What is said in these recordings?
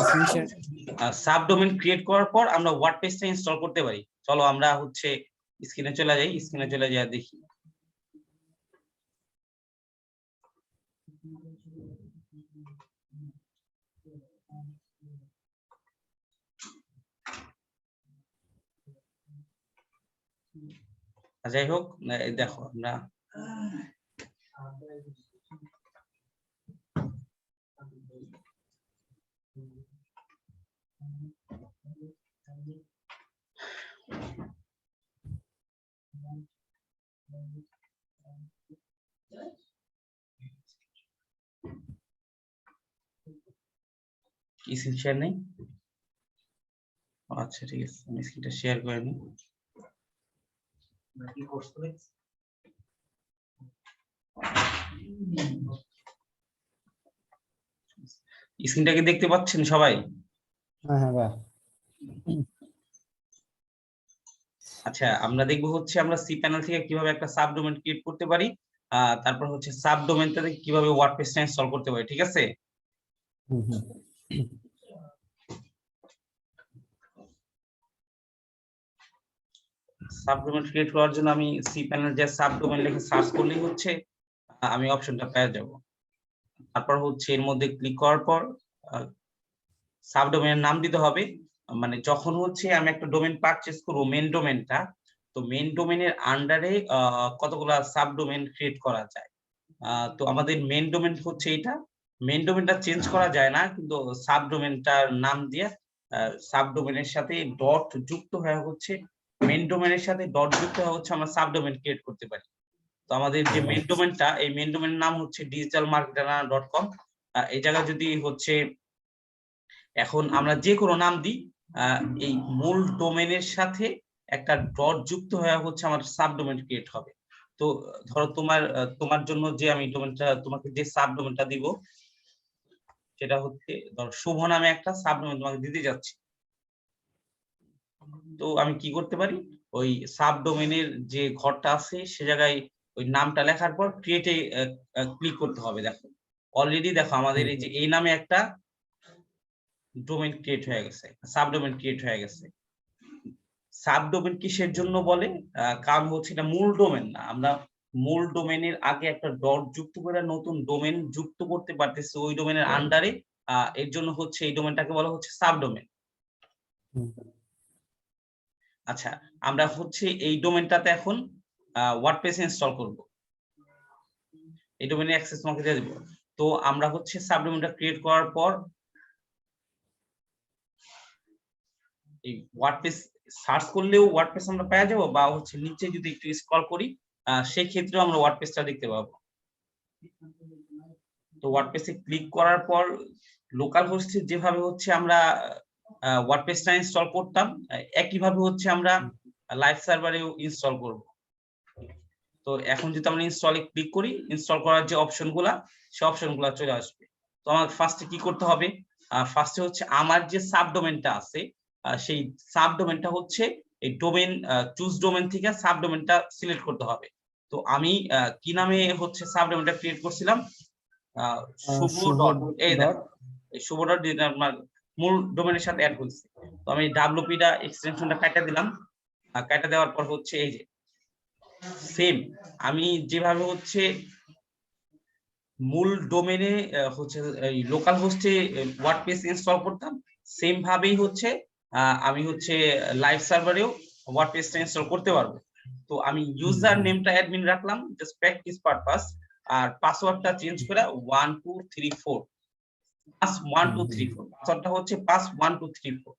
Screenshot subdomain create করার পর আমরা ওয়ার্ডপ্রেসটা ইনস্টল করতে পারি। চলো আমরা হচ্ছে স্ক্রিনে চলে যাই, স্ক্রিনে চলে যাই দেখি। যাই হোক, দেখো আমরা স্ক্রিন শেয়ার নেই। আচ্ছা ঠিক আছে, আমি স্ক্রিনটা শেয়ার করে নিই। স্ক্রিনটাকে দেখতে পাচ্ছেন সবাই? হ্যাঁ হ্যাঁ ভাই। আচ্ছা, আমরা দেখবো হচ্ছে আমরা সি প্যানেল থেকে কিভাবে একটা সাবডোমেন ক্রিয়েট করতে পারি, তারপর হচ্ছে সাবডোমেনটা থেকে কিভাবে ওয়ার্ডপ্রেসটা ইনস্টল করতে পারি। ঠিক আছে? সাবডোমেন ক্রিয়েট করার জন্য আমি সি প্যানেল যে সাবডোমেন লিখে সার্চ করলেই হচ্ছে আমি অপশনটা পেয়ে যাব। তারপর হচ্ছে এর মধ্যে ক্লিক করার পর সাবডোমেনের নাম দিতে হবে। মানে যখন হচ্ছে আমি একটা ডোমেন পারচেজ করব, মেন ডোমেনটা, তো মেন ডোমেনের আন্ডারে কতগুলা সাবডোমেন ক্রিয়েট করা যায়। তো আমাদের মেন ডোমেন হচ্ছে এটা। মেন ডোমেনটা চেঞ্জ করা যায় না, কিন্তু সাবডোমেনটার নাম দিয়ে সাবডোমেনের সাথে ডট যুক্ত হয়ে হচ্ছে মেন ডোমেনের সাথে ডট যুক্ত হয়ে হচ্ছে আমরা সাবডোমেন ক্রিয়েট করতে পারি। তো আমাদের যে মেন ডোমেনটা, এই মেন ডোমেনের নাম হচ্ছে digitalmarketer.com। এই জায়গায় যদি হচ্ছে এখন আমরা যে কোনো নাম দিই, এই মূল ডোমেনের সাথে একটা ডট যুক্ত হয়ে হচ্ছে আমার সাবডোমেন ক্রিয়েট হবে। তো ধরো তোমার জন্য যে আমি ডোমেনটা, তোমাকে যে সাবডোমেনটা দিব সেটা হচ্ছে ধরো শুভ নামে একটা সাবডোমেন তোমাকে দিতে যাচ্ছি। তো আমি কি করতে পারি, ওই সাবডোমেনের যে ঘরটা আছে সে জায়গায় ওই নামটা লেখার পর ক্রিয়েটে ক্লিক করতে হবে। দেখো অলরেডি দেখো আমাদের এই যে এই নামে একটা ডোমেন ক্রিয়েট হয়ে গেছে, সাবডোমেন ক্রিয়েট হয়ে গেছে। সাবডোমেন কিসের জন্য বলে, কারণ হচ্ছে এটা মূল ডোমেন না, আমরা মূল ডোমেনের আগে একটা ডট যুক্ত করে নতুন ডোমেন যুক্ত করতে পারতেছি ওই ডোমেনের আন্ডারে। এর জন্য হচ্ছে এই ডোমেনটাকে বলা হচ্ছে সাবডোমেন। আচ্ছা, আমরা হচ্ছে এই ডোমেনটাতে এখন ওয়ার্ডপ্রেস ইনস্টল করব। এই ডোমেনের অ্যাক্সেস তোমাকে দিয়ে দেব। তো আমরা হচ্ছে সাবডোমেনটা ক্রিয়েট করার পর এই ওয়ার্ডপ্রেস সার্চ করলেও ওয়ার্ডপ্রেস আমরা পেয়ে যাবো, বা হচ্ছে নিচে যদি একটু স্ক্রল করি সেই ক্ষেত্রেও আমরা ওয়ার্ডপ্রেসটা দেখতে পাবো। তো ওয়ার্ডপ্রেসে ক্লিক করার পর লোকাল হোস্টে যেভাবে হচ্ছে আমরা ওয়ার্ডপ্রেসটা ইনস্টল করতাম, একইভাবে হচ্ছে আমরা লাইভ সার্ভারেও ইনস্টল করব। তো এখন যদি আমরা ইনস্টলে ক্লিক করি, ইনস্টল করার যে অপশনগুলা সেই অপশনগুলো চলে আসবে। তো আমার ফার্স্টে কি করতে হবে, ফার্স্টে হচ্ছে আমার যে সাবডোমেনটা আছে সেই সাবডোমেনটা হচ্ছে এই ডোমেন চুজ ডোমেন থেকে সাবডোমেনটা সিলেক্ট করতে হবে। তো আমি কি নামে হচ্ছে সাবডোমেনটা ক্রিয়েট করছিলাম, শুভ ডট, এই দেখো এই শুভ ডট আপনার মূল ডোমেনের সাথে অ্যাড হয়েছে। তো আমি ডাব্লিউপিটা এক্সটেনশনটা কাটা দিলাম। কাটা দেওয়ার পর হচ্ছে এই যে সেম আমি যেভাবে হচ্ছে মূল ডোমেনে হচ্ছে এই লোকাল হোস্টে ওয়ার্ডপ্রেস ইনস্টল করতাম, সেম ভাবেই হচ্ছে আমি হচ্ছে লাইভ সার্ভারেও ওয়ার্ডপ্রেসটা ইনস্টল করতে পারবো। তো আমি ইউজার নেমটা অ্যাডমিন রাখলাম জাস্ট প্র্যাকটিস পারপাস, আর পাসওয়ার্ডটা চেঞ্জ করে 1234 পাস 1234, পাসওয়ার্ডটা হচ্ছে পাস 1234।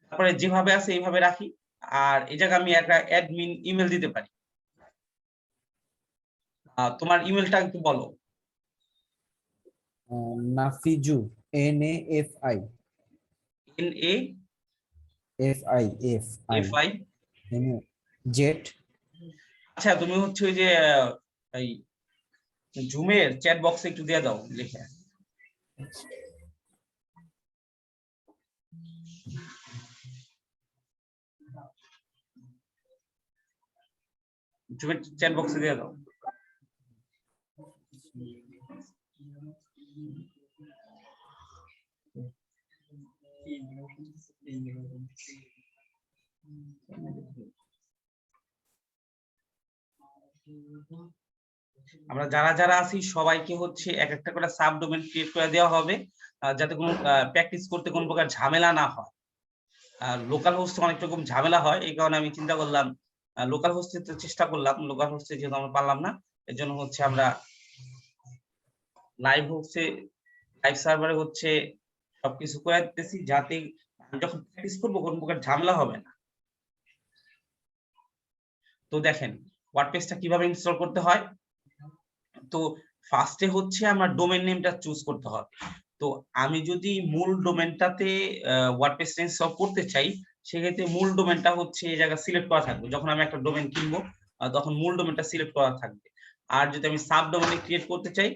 তারপরে যেভাবে আছে এইভাবে রাখি। আর এই জায়গায় আমি একটা অ্যাডমিন ইমেল দিতে পারি। তোমার ইমেলটা একটু বলো। নাফিজু NAFI NAFI জেট। আচ্ছা, তুমি হচ্ছে ওই যে এই জুমের চ্যাট বক্সে একটু দিয়ে দাও লিখে। জুমের চ্যাট বক্সে দিয়ে দাও। আমরা যারা যারা আছি সবাইকে হচ্ছে এক একটা করে সাবডোমেন ক্রিয়েট করে দেওয়া হবে, যাতে কোনো প্র্যাকটিস করতে কোনো প্রকার ঝামেলা না হয়। আর লোকাল হোস্টে অনেক রকম ঝামেলা হয়, এই কারণে আমি চিন্তা করলাম লোকাল হোস্টে চেষ্টা করলাম, লোকাল হোস্টে যেহেতু আমরা পারলাম না, এর জন্য হচ্ছে আমরা লাইভ হোস্টে, লাইভ সার্ভারে হচ্ছে সবকিছু করে দিতেছি, যাতে আমি যখন প্র্যাকটিস করবো কোনো প্রকার ঝামেলা হবে না। তো দেখেন ওয়ার্ডপ্রেসটা কিভাবে ইনস্টল করতে হয়। তো ফার্স্টে হচ্ছে আমার ডোমেন নেমটা চুজ করতে হবে। তো আমি যদি মূল ডোমেনটাতে ওয়ার্ডপ্রেস ইনস্টল করতে চাই, সেক্ষেত্রে মূল ডোমেনটা হচ্ছে এই জায়গা সিলেক্ট করা থাকবে। যখন আমি একটা ডোমেন কিনবো তখন মূল ডোমেনটা সিলেক্ট করা থাকবে। আর যদি আমি সাব ডোমেনে ক্রিয়েট করতে চাই,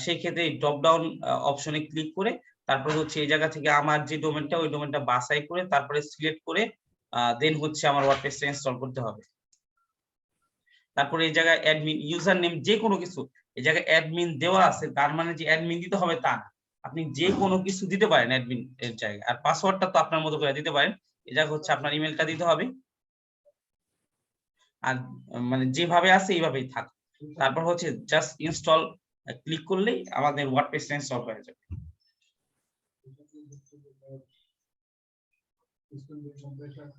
সেই ক্ষেত্রে ড্রপ ডাউন অপশনে ক্লিক করে তারপরে হচ্ছে এই জায়গা থেকে আমার যে ডোমেনটা, ওই ডোমেনটা বাছাই করে তারপরে সিলেক্ট করে দেন হচ্ছে আমার ওয়ার্ডপ্রেসটা ইনস্টল করতে হবে। তারপরে এই জায়গায় অ্যাডমিন ইউজার নেম যে কোনো কিছু, এই জায়গায় অ্যাডমিন দেওয়া আছে, তার মানে যে অ্যাডমিন দিতে হবে তা না, আপনি যে কোনো কিছু দিতে পারেন অ্যাডমিন এর জায়গায়। আর পাসওয়ার্ডটা তো আপনার মতো করে দিতে পারেন, এই জায়গায় হচ্ছে আপনার ইমেলটা দিতে হবে, আর মানে যেভাবে আছে এইভাবেই থাক। তারপর হচ্ছে জাস্ট ইনস্টল ক্লিক করলেই আমাদের ওয়ার্ডপ্রেস ইনস্টল হয়ে যাবে।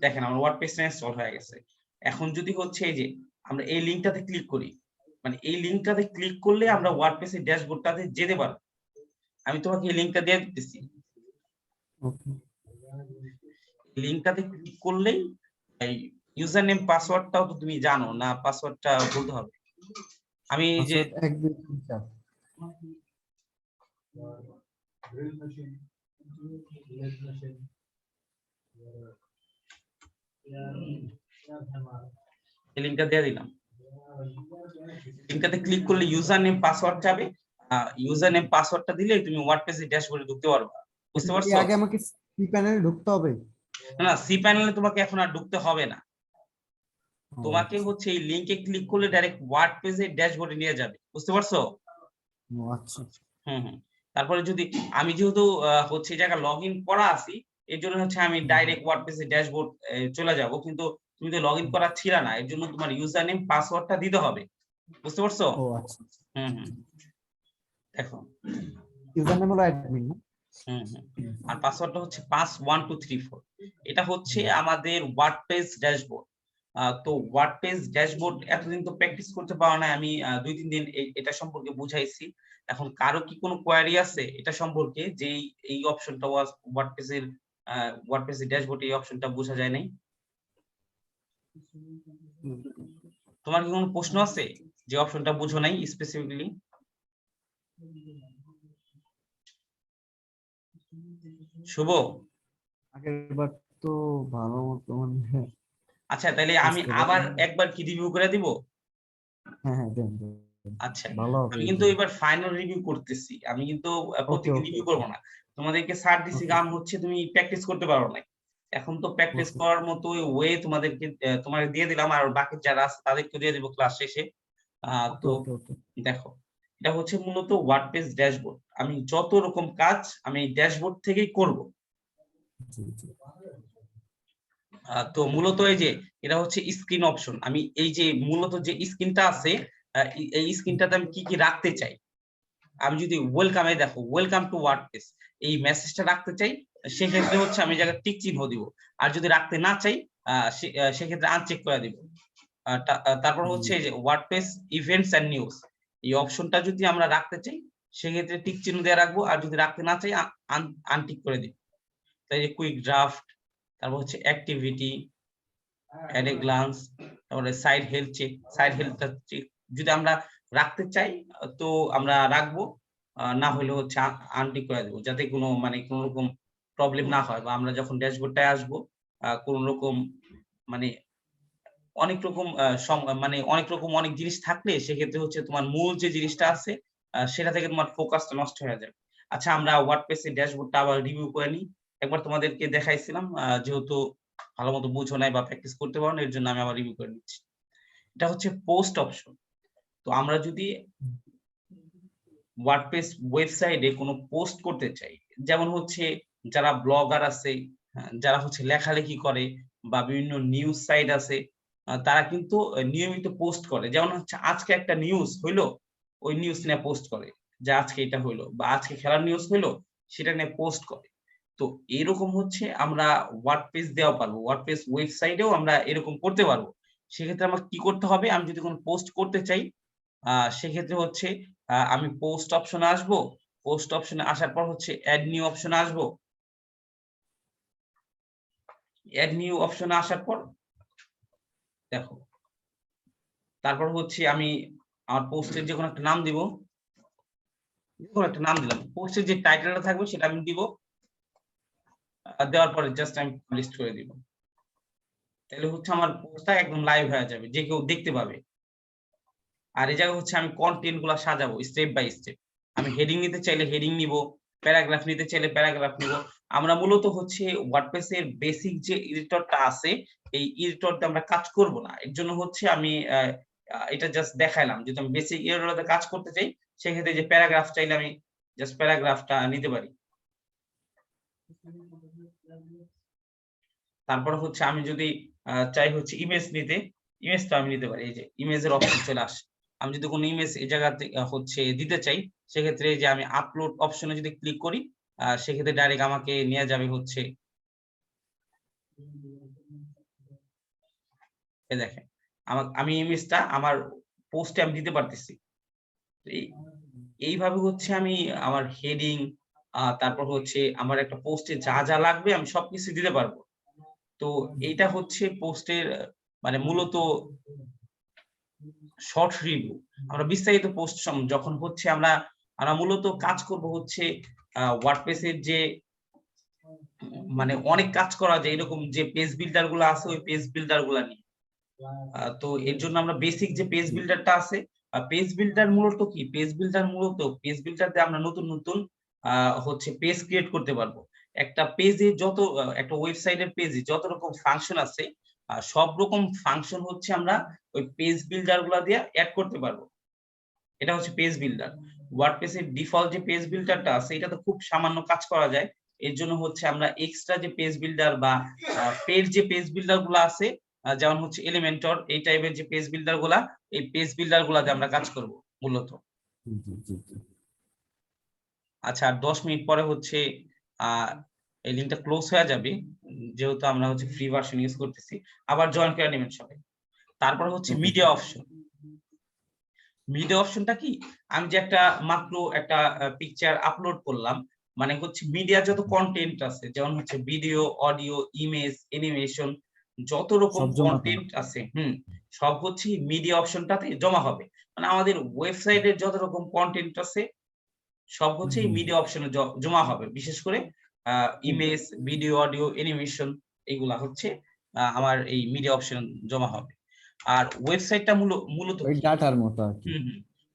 দেখেন আমার ওয়ার্ডপ্রেস ইনস্টল হয়ে গেছে। এখন যদি হচ্ছে এই যে আমরা এই লিংকটাতে ক্লিক করি, মানে এই লিংকটাতে ক্লিক করলে আমরা ওয়ার্ডপ্রেসের ড্যাশবোর্ডটাতে যেতে পারবো। আমি তোমাকে এই লিংকটা দিয়ে দিতেছি, লিংকটাতে ক্লিক করলেই এই ইউজার নেম পাসওয়ার্ডটাও তো তুমি জানো না, পাসওয়ার্ডটা বলতে হবে। আমি এই যে লিংকটা দিয়ে দিলাম, লিংকটাতে ক্লিক করলে ইউজার নেম পাসওয়ার্ড যাবে, ইউজার নেম পাসওয়ার্ডটা দিলে তুমি ওয়ার্ডপ্রেসের ড্যাশবোর্ডে ঢুকতে পারবা। বুঝতে পারছো? আগে আমাকে সি প্যানেলে ঢুকতে হবে? না, সি প্যানেলে তোমাকে এখন আর ঢুকতে হবে না, তোমাকে হচ্ছে এই লিংকে ক্লিক করলে ডাইরেক্ট ওয়ার্ডপ্রেসের ড্যাশবোর্ডে নিয়ে যাবে। বুঝতে পারছো? আচ্ছা। হুম। তারপরে যদি আমি যেহেতু হচ্ছে এই জায়গা লগইন করা আছি, এর জন্য হচ্ছে আমি ডাইরেক্ট ওয়ার্ডপ্রেসের ড্যাশবোর্ড চলে যাব, কিন্তু তুমি তো লগইন করা ছিল না, এর জন্য তোমার ইউজার নেম পাসওয়ার্ডটা দিতে হবে। বুঝতে পারছো? আচ্ছা। হুম। দেখো ইউজার নেম হলো অ্যাডমিন না? আর পাসওয়ার্ডটা হচ্ছে 51234। এটা হচ্ছে আমাদের ওয়ার্ডপ্রেস ড্যাশবোর্ড। তো ওয়ার্ডপ্রেস ড্যাশবোর্ড এতদিন তো প্র্যাকটিস করতে পারো না, আমি 2-3 দিন এটা সম্পর্কে বুঝাইছি। এখন কারো কি কোনো কোয়ারি আছে এটা সম্পর্কে, যে এই অপশনটা ওয়ার্ডপ্রেসের ড্যাশবোর্ডে এই অপশনটা বোঝা যায় নাই? তোমার কি কোনো প্রশ্ন আছে যে অপশনটা বুঝো নাই স্পেসিফিকলি? শুভ, আগেরবার তো ভালো মতো আচ্ছা তাহলে আমি আবার একবার কি রিভিউ করে দিব? হ্যাঁ দেন। আচ্ছা, ভালো হবে। আমি কিন্তু এবার ফাইনাল রিভিউ করতেছি, আমি কিন্তু প্রত্যেকদিন রিভিউ করব না। তোমাদেরকে ছাড় দিছি কারণ হচ্ছে তুমি প্র্যাকটিস করতে পারো না, এখন তো প্র্যাকটিস করার মতো ওয়ে তোমাদেরকে তোমাকে দিয়ে দিলাম, আর বাকি যারা আছে তাদেরকে দিয়ে দিব ক্লাস শেষে। তো দেখো এটা হচ্ছে মূলত ওয়ার্ডপ্রেস ড্যাশবোর্ড, আমি যত রকম কাজ আমি ড্যাশবোর্ড থেকেই করব। তো মূলত এই যে এটা হচ্ছে স্ক্রিন অপশন, আমি এই যে মূলত যে স্ক্রিনটা আছে, এই স্ক্রিনটাতে আমি কি কি রাখতে চাই, আমি যদি ওয়েলকামে দেখো ওয়েলকাম টু ওয়ার্ডপ্রেস এই মেসেজটা রাখতে চাই, সেক্ষেত্রে হচ্ছে আমি জায়গায় টিক চিহ্ন দিব, আর যদি রাখতে না চাই সেক্ষেত্রে আনচেক করে দিব। তারপর হচ্ছে এই যে ওয়ার্ডপ্রেস ইভেন্টস এন্ড নিউজ, এই অপশনটা যদি আমরা রাখতে চাই সেক্ষেত্রে টিক চিহ্ন দিয়ে রাখবো, আর যদি রাখতে না চাই আনটিক করে দিব। তাই যে কুইক ড্রাফট, তারপর হচ্ছে অ্যাক্টিভিটি, অ্যাট এ গ্লান্স, তারপরে side health check, side health check যদি আমরা রাখতে চাই তো আমরা রাখবো, না হলে হচ্ছে আনটিক করে দেবো, যাতে কোনো মানে কোনো রকম প্রবলেম না হয়, বা আমরা যখন ড্যাশবোর্ডটায় আসবো কোন রকম মানে অনেক রকম অনেক জিনিস থাকলে সেক্ষেত্রে হচ্ছে তোমার মূল যে জিনিসটা আছে সেটা থেকে তোমার ফোকাসটা নষ্ট হয়ে যাবে। আচ্ছা আমরা ওয়ার্ডপ্রেসের ড্যাশবোর্ডটা আবার রিভিউ করে নিই। একবার তোমাদেরকে দেখাইছিলাম, যেহেতু ভালো মতো বুঝো নাই বা প্র্যাকটিস করতে পারো না, এর জন্য আমি আবার রিভিউ করে নিচ্ছি। এটা হচ্ছে পোস্ট অপশন। তো আমরা যদি ওয়ার্ডপ্রেস ওয়েবসাইটে কোনো পোস্ট করতে চাই, যেমন হচ্ছে যারা ব্লগার আছে যারা হচ্ছে লেখালেখি করে বা বিভিন্ন নিউজ সাইট আছে, তারা কিন্তু নিয়মিত পোস্ট করে। যেমন হচ্ছে আজকে একটা নিউজ হইলো, ওই নিউজ নিয়ে পোস্ট করে যে আজকে এটা হইলো, বা আজকে খেলার নিউজ হইলো সেটা নিয়ে পোস্ট করে। তো এরকম হচ্ছে আমরা ওয়ার্ডপ্রেস দেওয়া পারবো, ওয়ার্ডপ্রেস ওয়েবসাইটেও আমরা এরকম করতে পারবো। সেক্ষেত্রে আমার কি করতে হবে, আমি যদি কোনো পোস্ট করতে চাই সেক্ষেত্রে হচ্ছে আমি পোস্ট অপশনে আসবো। পোস্ট অপশনে আসার পর হচ্ছে এড নিউ অপশনে আসবো। এড নিউ অপশনে আসার পর দেখো, তারপর হচ্ছে আমি আমার পোস্টের যে কোনো একটা নাম দিব। যে কোনো একটা নাম দিলাম। পোস্টের যে টাইটেলটা থাকবে সেটা আমি দিব। দেওয়ার পরে জাস্ট আমি পাবলিশ করে দিব। তাহলে হচ্ছে আমার পোস্টটা একদম লাইভ হয়ে যাবে, যে কেউ দেখতে পাবে। আর এই জায়গায় হচ্ছে আমি কনটেন্ট গুলা সাজাবো স্টেপ বাই স্টেপ। আমি হেডিং নিতে চাইলে হেডিং নিব, প্যারাগ্রাফ নিতে চাইলে প্যারাগ্রাফ নিব। আমরা মূলত হচ্ছে ওয়ার্ডপ্রেস এর বেসিক যে এডিটরটা আছে, এই এডিটরটা আমরা কাজ করব না। এর জন্য হচ্ছে আমি এটা জাস্ট দেখাইলাম। যদি আমি বেসিক এডিটরতে কাজ করতে চাই, সেক্ষেত্রে যে প্যারাগ্রাফ চাইলে আমি জাস্ট প্যারাগ্রাফটা নিতে পারি। তারপর হচ্ছে আমি যদি চাই হচ্ছে ইমেজ নিতে, ইমেজটা আমি নিতে পারি। এই যে ইমেজের অপশন চলে আসে। আমি যদি কোনো ইমেজ এই জায়গাতে হচ্ছে দিতে চাই, সেক্ষেত্রে এই যে আমি আপলোড অপশনে যদি ক্লিক করি, সেক্ষেত্রে ডাইরেক্ট আমাকে নিয়ে যাবে হচ্ছে, এই দেখেন আমি ইমেজটা আমার পোস্টে আমি দিতে পারতেছি। এইভাবে হচ্ছে আমি আমার হেডিং, তারপর হচ্ছে আমার একটা পোস্টে যা যা লাগবে আমি সবকিছু দিতে পারবো। তো এইটা হচ্ছে পোস্টের মানে মূলত শর্ট রিভিউ। আমরা বিস্তারিত পোস্ট যখন হচ্ছে আমরা আমরা মূলত কাজ করব হচ্ছে ওয়ার্ডপ্রেস এর যে মানে অনেক কাজ করা যায় এরকম যে পেজ বিল্ডার গুলো আছে, ওই পেজ বিল্ডার গুলা নিয়ে। তো এর জন্য আমরা বেসিক যে পেজ বিল্ডারটা আছে, পেজ বিল্ডার মূলত কি, পেজ বিল্ডার দিয়ে আমরা নতুন নতুন হচ্ছে পেজ ক্রিয়েট করতে পারবো। একটা পেজে যত একটা ওয়েবসাইটের পেজে যত রকম ফাংশন আছে, সব রকম ফাংশন হচ্ছে আমরা ওই পেজ বিল্ডার গুলা দিয়ে অ্যাড করতে পারবো। এটা হচ্ছে পেজ বিল্ডার। ওয়ার্ডপ্রেস এর ডিফল্ট যে পেজ বিল্ডারটা আছে, এটা তো খুব সামান্য কাজ করা যায়। এর জন্য হচ্ছে আমরা এক্সট্রা যে পেজ বিল্ডার বা পেজ যে পেজ বিল্ডার গুলো আছে, যেমন হচ্ছে এলিমেন্টর, এই টাইপের যে পেজ বিল্ডার গুলা, এই পেজ বিল্ডার গুলাতে আমরা কাজ করব মূলত। আচ্ছা, আর 10 মিনিট পরে হচ্ছে এই লিঙ্কটা ক্লোজ হয়ে যাবে, যেহেতু আমরা হচ্ছে ফ্রি ভার্সন ইউজ করতেছি। আবার জয়েন করে নেবেন সবাই। তারপর হচ্ছে মিডিয়া অপশন। মিডিয়া অপশনটা কি, আমি যে একটা মাত্র একটা পিকচার আপলোড করলাম, মানে হচ্ছে মিডিয়া যত কন্টেন্ট আছে, যেমন হচ্ছে ভিডিও, অডিও, ইমেজ, অ্যানিমেশন, যত রকম কন্টেন্ট আছে, সব হচ্ছে মিডিয়া অপশনটাতে জমা হবে। মানে আমাদের ওয়েবসাইটের যত রকম কন্টেন্ট আছে, সব হচ্ছে এই মিডিয়া অপশনে জমা হবে। বিশেষ করে ইমেজ, ভিডিও, অডিও, অ্যানিমেশন, এগুলা হচ্ছে আমার এই মিডিয়া অপশন জমা হবে। আর ওয়েবসাইটটা মূলত ওই ডাটার মতো আর কি।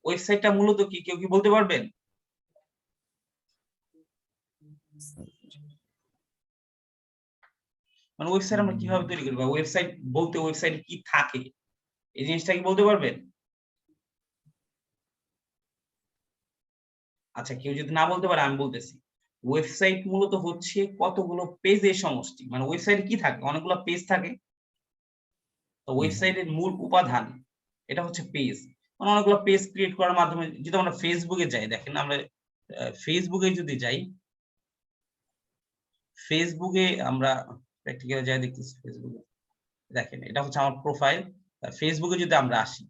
ওয়েবসাইটটা মূলত কি, কেউ কি বলতে পারবেন? মানে ওয়েবসাইট আমরা কিভাবে তৈরি করি, বা ওয়েবসাইট বলতে ওয়েবসাইটে কি থাকে, এই জিনিসটা কি বলতে পারবেন? আচ্ছা, কেউ যদি না বলতে পারে আমি বলতেছি। ওয়েবসাইট মূলত হচ্ছে কতগুলো পেজের সমষ্টি। মানে ওয়েবসাইটে কি থাকে, অনেকগুলো পেজ থাকে। তো ওয়েবসাইটের মূল উপাদান এটা হচ্ছে পেজ। মানে অনেকগুলো পেজ ক্রিয়েট করার মাধ্যমে, যদি আমরা ফেসবুকে যাই, দেখেন আমরা ফেসবুকে যদি যাই, ফেসবুকে আমরা প্র্যাকটিক্যালি যাই দেখতেছি। ফেসবুকে দেখেন, এটা হচ্ছে আমার প্রোফাইল। ফেসবুকে যদি আমরা আসি,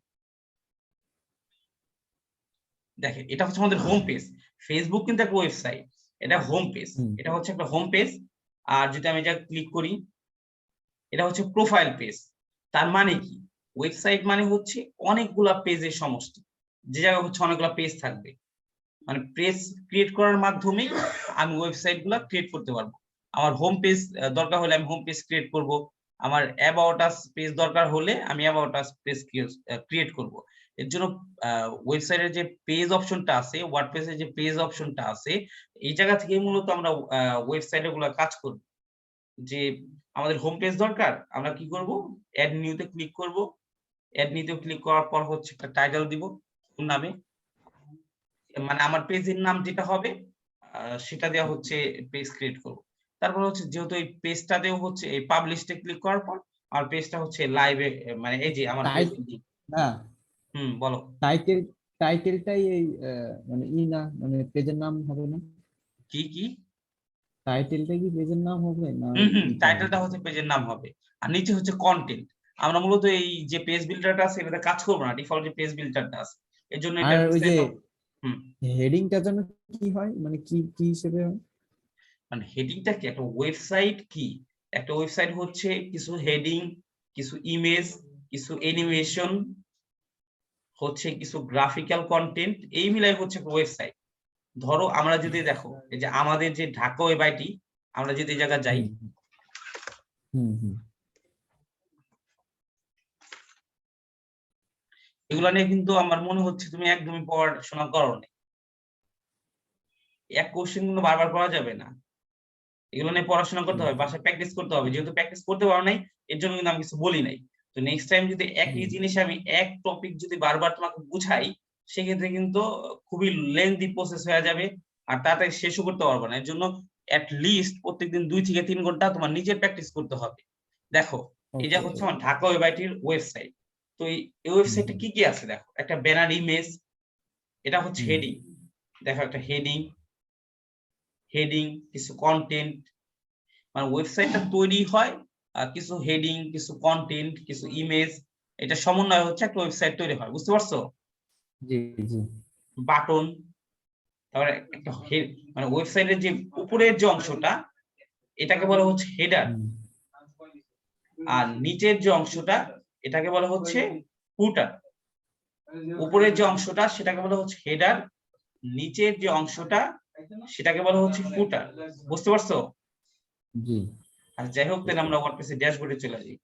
দেখেন এটা হচ্ছে আমাদের হোম পেজ। ফেসবুক কিন্তু একটা ওয়েবসাইট, এটা হোম পেজ। এটা হচ্ছে একটা হোম পেজ। আর যদি আমি এটা ক্লিক করি, এটা হচ্ছে প্রোফাইল পেজ। তার মানে কি, ওয়েবসাইট মানে হচ্ছে অনেকগুলা পেজের সমষ্টি, যে জায়গায় হচ্ছে অনেকগুলা পেজ থাকবে। মানে পেজ ক্রিয়েট করার মাধ্যমে আমি ওয়েবসাইট গুলা ক্রিয়েট করতে পারবো। আমার হোম পেজ দরকার হলে আমি হোম পেজ ক্রিয়েট করব। আমার অ্যাবাউট আস পেজ দরকার হলে আমি অ্যাবাউট আস পেজ ক্রিয়েট করব। এর জন্য ওয়েবসাইটের যে পেজ অপশনটা আছে, ওয়ার্ডপ্রেসের যে পেজ অপশনটা আছে, এই জায়গা থেকে মূলত আমরা ওয়েবসাইটে গুলা কাজ করব। যে আমাদের হোম পেজ দরকার, আমরা কি করব, অ্যাড নিউতে ক্লিক করব। অ্যাড নিউতে ক্লিক করার পর হচ্ছে একটা টাইটেল দিব কোন নামে, মানে আমার পেজের নাম যেটা হবে সেটা দেওয়া হচ্ছে পেজ ক্রিয়েট করব। তারপর হচ্ছে যেহেতু এই পেজটাতেও হচ্ছে এই পাবলিশে ক্লিক করার পর আর পেজটা হচ্ছে লাইভে, মানে এই যে আমার টাইট না, বলো। টাইটেলটাই এই মানে না, মানে পেজের নাম হবে না? কি কি? টাইটেলটা কি পেজের নাম হবে না? ইটা হবে? টাইটেলটা হচ্ছে পেজের নাম হবে, আর নিচে হচ্ছে কন্টেন্ট। আমরা মূলত এই যে পেজ বিল্ডারটা আছে এটাতে কাজ করবো না, ডিফল্ট যে পেজ বিল্ডারটা আছে এর জন্য এটা আর ওই যে হুম হেডিংটা যেন কি হয়, মানে কি কি হিসেবে হয়? মানে হেডিংটা কি? একটা ওয়েবসাইট কি, একটা ওয়েবসাইট হচ্ছে কিছু হেডিং, কিছু ইমেজ, কিছু অ্যানিমেশন, হচ্ছে কিছু গ্রাফিক্যাল কন্টেন্ট, এই মিলাই হচ্ছে একটা ওয়েবসাইট। ধরো আমরা যদি দেখো এই যে আমাদের যে ঢাকা ওয়েব আইটি, আমরা যদি এই জায়গা যাই, হুম হুম এগুলো নিয়ে কিন্তু আমার মনে হচ্ছে তুমি একদমই পড়াশোনা করো না। এক কোশ্চেন কিন্তু বারবার করা যাবে না, এগুলো নিয়ে পড়াশোনা করতে হবে, বাসায় প্র্যাকটিস করতে হবে। যেহেতু প্র্যাকটিস করতে পারো নাই এর জন্য কিন্তু আমি কিছু বলি নাই। তো নেক্সট টাইম যদি একই জিনিস আমি এক টপিক যদি বারবার তোমাকে বুঝাই, সেক্ষেত্রে কিন্তু খুবই লেন্থি প্রসেস হয়ে যাবে, আর তাড়াতাড়ি শেষও করতে পারবে না। এর জন্য অ্যাট লিস্ট প্রত্যেকদিন 2 থেকে 3 ঘন্টা তোমার নিজের প্র্যাকটিস করতে হবে। দেখো এই যা হচ্ছে আমার ঢাকা ওয়েব আইটির ওয়েবসাইট। তো এই ওয়েবসাইটে কি কি আছে দেখো, একটা ব্যানার ইমেজ, এটা হচ্ছে হেডিং, দেখো একটা হেডিং কিছু কন্টেন্ট, মানে ওয়েবসাইটটা তৈরি হয় কিছু হেডিং, কিছু কন্টেন্ট, কিছু ইমেজ, এটা সমন্বয় হচ্ছে একটা ওয়েবসাইট তৈরি হয়, বুঝতে পারছো? জি জি বাটন, তারপরে একটা মানে ওয়েবসাইটের যে উপরের যে অংশটা এটাকে বলা হচ্ছে হেডার, আর নিচের যে অংশটা এটাকে বলা হচ্ছে ফুটার। উপরের যে অংশটা সেটাকে বলা হচ্ছে হেডার, নিচের যে অংশটা সেটাকে বলা হচ্ছে ফুটার, বুঝতে পারছো? জি আর যাই হোক, তাহলে আমরা ওয়ার্ডপ্রেসে ড্যাশবোর্ডে চলে যাই।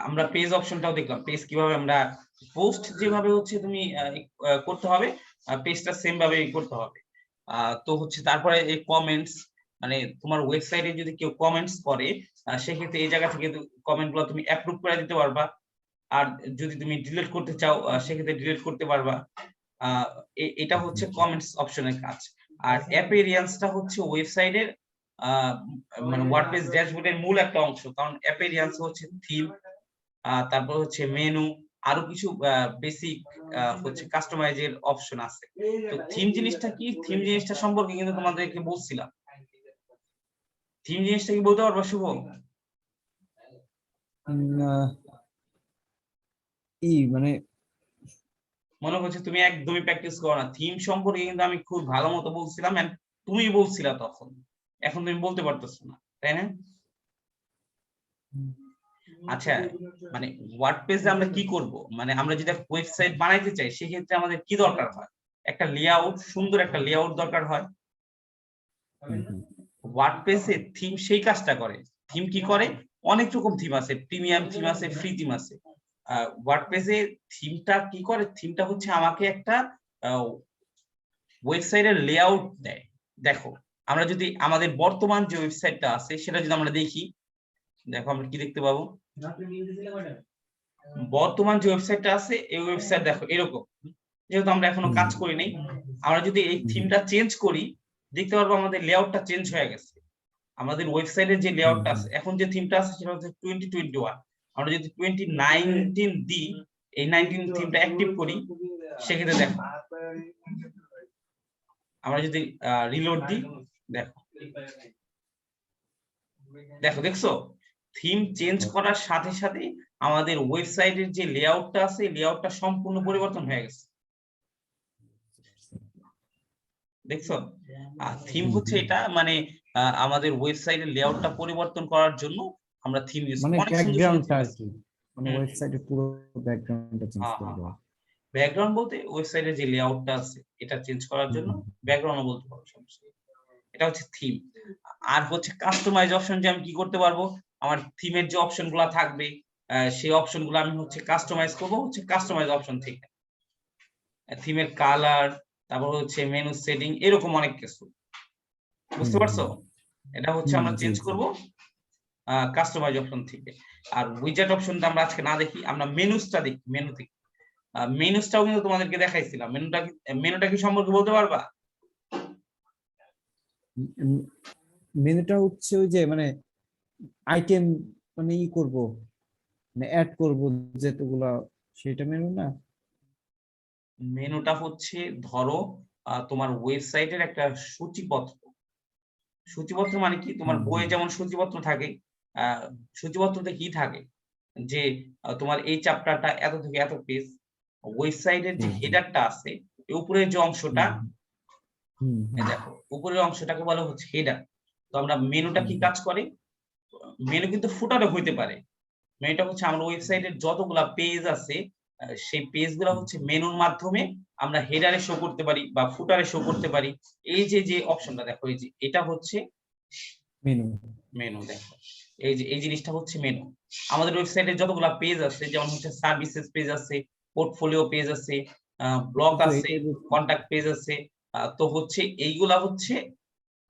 আমরা পেজ অপশনটাও দেখলাম, পেজ কিভাবে আমরা পোস্ট যেভাবে হচ্ছে তুমি করতে হবে, পেজটা সেম ভাবে করতে হবে। তো হচ্ছে তারপরে এই কমেন্টস, মানে তোমার ওয়েবসাইটে যদি কেউ কমেন্টস করে সেক্ষেত্রে এই জায়গা থেকে কমেন্ট গুলো তুমি অ্যাপ্রুভ করে দিতে পারবা, আর যদি তুমি ডিলিট করতে চাও সেক্ষেত্রে ডিলিট করতে পারবা। এটা হচ্ছে কমেন্টস অপশনের কাজ। আর অ্যাপিয়ারেন্সটা হচ্ছে ওয়েবসাইটের মানে ওয়ার্ডপ্রেস ড্যাশবোর্ডের মূল একটা অংশ, কারণ অ্যাপিয়ারেন্স হচ্ছে থিম, তারপর হচ্ছে মেনু, আরো কিছু বেসিক হচ্ছে কাস্টমাইজের অপশন আছে। তো থিম জিনিসটা কি, থিম জিনিসটা সম্পর্কে কিন্তু তোমাদেরকে বলছিলাম। থিম জিনিসটা কি বলতে পারবা শুভ? কি মানে মনে হচ্ছে তুমি একদমই প্র্যাকটিস করো না। থিম সম্পর্কে কিন্তু আমি খুব ভালো মতো বলছিলাম, এন্ড তুমি বলছিলা তখন, এখন তুমি বলতে পারতেছো না, তাই না? আচ্ছা, মানে ওয়ার্ডপ্রেসে আমরা কি করব, মানে আমরা যদি ওয়েবসাইট বানাইতে চাই সেক্ষেত্রে আমাদের কি দরকার হয়? একটা লেআউট, সুন্দর একটা লেআউট দরকার হয়। ওয়ার্ডপ্রেসে থিম সেই কাজটা করে। থিম কি করে? অনেক রকম থিম আছে, প্রিমিয়াম থিম আছে, ফ্রি থিম আছে। ওয়ার্ডপ্রেসে থিমটা কি করে? থিমটা হচ্ছে আমাকে একটা ওয়েবসাইটের লেআউট দেয়। দেখো আমরা যদি আমাদের বর্তমান যে ওয়েবসাইটটা আছে সেটা যদি আমরা দেখি, দেখো আমরা কি দেখতে পাবো। বর্তমান যে ওয়েবসাইটটা আছে এই ওয়েবসাইট দেখো এরকম, যেহেতু আমরা এখনো কাজ করি নাই। আমরা যদি এই থিমটা চেঞ্জ করি দেখতে পারবো আমাদের লেআউটটা চেঞ্জ হয়ে গেছে। আমাদের ওয়েবসাইটের যে লেআউটটা আছে, এখন যে থিমটা আছে সেটা হচ্ছে 2021। আমরা যদি 2019 দিই, এই 19 থিমটা অ্যাক্টিভ করি, সেক্ষেত্রে দেখো আমরা যদি রিলোড দিই, দেখো দেখো দেখছো, থিম চেঞ্জ করার সাথে সাথে আমাদের ওয়েবসাইটের যে লেআউটটা আছে লেআউটটা সম্পূর্ণ পরিবর্তন হয়ে গেছে, দেখছো? আর থিম হচ্ছে এটা, মানে আমাদের ওয়েবসাইটের লেআউটটা পরিবর্তন করার জন্য আমরা থিম ইউজ করি। মানে অনেক সুন্দর সুন্দর ব্যাকগ্রাউন্ডটা থিম আর আছে। কি, মানে ওয়েবসাইটের পুরো ব্যাকগ্রাউন্ডটা চেঞ্জ হ্যাঁ করে হ্যাঁ দেওয়া। হ্যাঁ, ব্যাকগ্রাউন্ড বলতে ওয়েবসাইটের যে লেআউটটা আছে এটা চেঞ্জ করার জন্য ব্যাকগ্রাউন্ড বলতে পারো, সমস্যা নেই। এটা হচ্ছে থিম। আর হচ্ছে কাস্টমাইজ অপশন, যে আমি কি করতে পারবো, আমার থিমের যে অপশন গুলা থাকবে সেই অপশন গুলো আমি হচ্ছে কাস্টমাইজ করবো হচ্ছে কাস্টমাইজ অপশন থেকে। থিমের কালার, তারপর হচ্ছে মেনু সেটিং, এরকম অনেক কিছু, বুঝতে পারছো? এটা হচ্ছে আমরা জি চেঞ্জ জি করব কাস্টমাইজ অপশন থেকে। আর উইজেট অপশনটা আমরা আজকে না দেখি, আমরা মেনুসটা দেখি। মেনু থেকে মেনুসটাও কিন্তু তোমাদেরকে দেখাইছিলাম। মেনুটা কি সম্পর্কে বলতে পারবা? মেনুটা হচ্ছে ওই যে মানে আইটেম মানে ই করব, মানে অ্যাড করব যেতগুলা, সেটা মেনু না? মেনুটা হচ্ছে ধরো তোমার ওয়েবসাইটের একটা সূচিপত্র। সূচিপত্র মানে কি, তোমার বইয়ে যেমন সূচিপত্র থাকে, সূচিপত্রতে কি থাকে যে তোমার এই চ্যাপ্টারটা এত থেকে এত পেজ, ওয়েবসাইটের যে হেডারটা আছে, উপরের যে অংশটা, এই দেখো উপরের অংশটাকে বলা হচ্ছে হেডার। তো আমরা মেনুটা কি কাজ করে, মেনু কিন্তু ফুটারে হইতে পারে। মেনুটা হচ্ছে আমার ওয়েবসাইটের যতগুলা পেজ আছে, সেই পেজগুলো হচ্ছে মেনুর মাধ্যমে আমরা হেডারে শো করতে পারি বা ফুটারে শো করতে পারি। এই যে যে অপশনটা দেখো, এই যে এটা হচ্ছে মেনু। মেনু। দেখো এই যে এই জিনিসটা হচ্ছে মেনু। আমাদের ওয়েবসাইটে যতগুলা পেজ আছে, যেমন হচ্ছে সার্ভিসেস পেজ আছে, পোর্টফোলিও পেজ আছে, ব্লগ আছে, কন্টাক্ট পেজ আছে। তো হচ্ছে এইগুলা হচ্ছে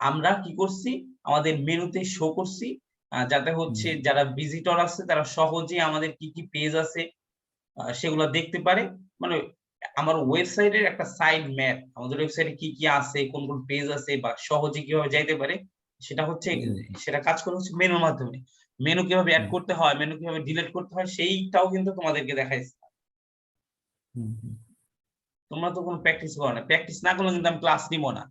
আমরা কি করছি, আমাদের মেনুতে শো করছি, যাতে হচ্ছে যারা ভিজিটর আছে তারা সহজে আমাদের কি কি পেজ আছে সেগুলো দেখতে পারে। মানে আমার ওয়েবসাইটের একটা সাইড ম্যাপ, আমাদের ওয়েবসাইটে কি কি আছে, কোন কোন পেজ আছে বা সহজে কিভাবে যাইতে পারে, সেটা হচ্ছে সেটা কাজ করে হচ্ছে মেনুর মাধ্যমে। মেনু কিভাবে অ্যাড করতে হয়, মেনু কিভাবে ডিলিট করতে হয়, সেইটাও কিন্তু তোমাদেরকে দেখাইছে। তোমরা তো কোনো প্র্যাকটিস করো না, প্র্যাকটিস না করলে কিন্তু আমি ক্লাস নিব না।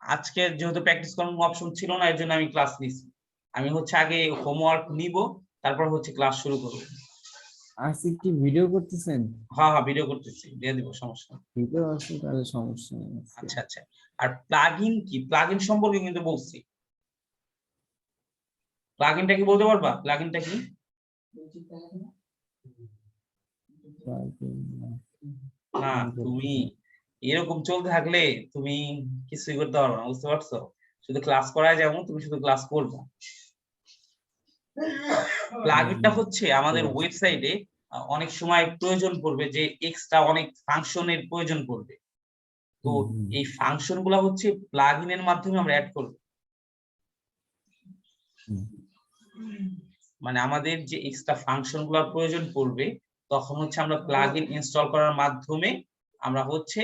আজকে যেহেতু প্র্যাকটিস করার অপশন ছিল না, এর জন্য আমি ক্লাস নিছি। আমি হচ্ছে আগে হোমওয়ার্ক নিব, তারপর হচ্ছে ক্লাস শুরু করব। আজকে কি ভিডিও করতেছেন? হ্যাঁ হ্যাঁ, ভিডিও করতেছি, দিয়ে দিব, সমস্যা নেই। ভিডিও আছে তাহলে সমস্যা নেই আজকে। আচ্ছা আচ্ছা। আর প্লাগইন কি, প্লাগইন সম্পর্কে কিন্তু বলছি। প্লাগইনটা কি বলতে পারবা, প্লাগইনটা কি? না, তুমি এরকম চলতে থাকলে তুমি কিছুই করতে পারবে না, বুঝতে পারছো? শুধু ক্লাস করায় যেমন, তুমি শুধু ক্লাস করবে। প্লাগইনটা হচ্ছে আমাদের ওয়েবসাইটে অনেক সময় প্রয়োজন পড়বে, যে এক্সট্রা অনেক ফাংশনের প্রয়োজন পড়বে। তো এই ফাংশন গুলা হচ্ছে প্লাগইনের মাধ্যমে আমরা অ্যাড করব। মানে আমাদের যে এক্সট্রা ফাংশন গুলোর প্রয়োজন পড়বে, তখন হচ্ছে আমরা প্লাগইন ইনস্টল করার মাধ্যমে আমরা হচ্ছে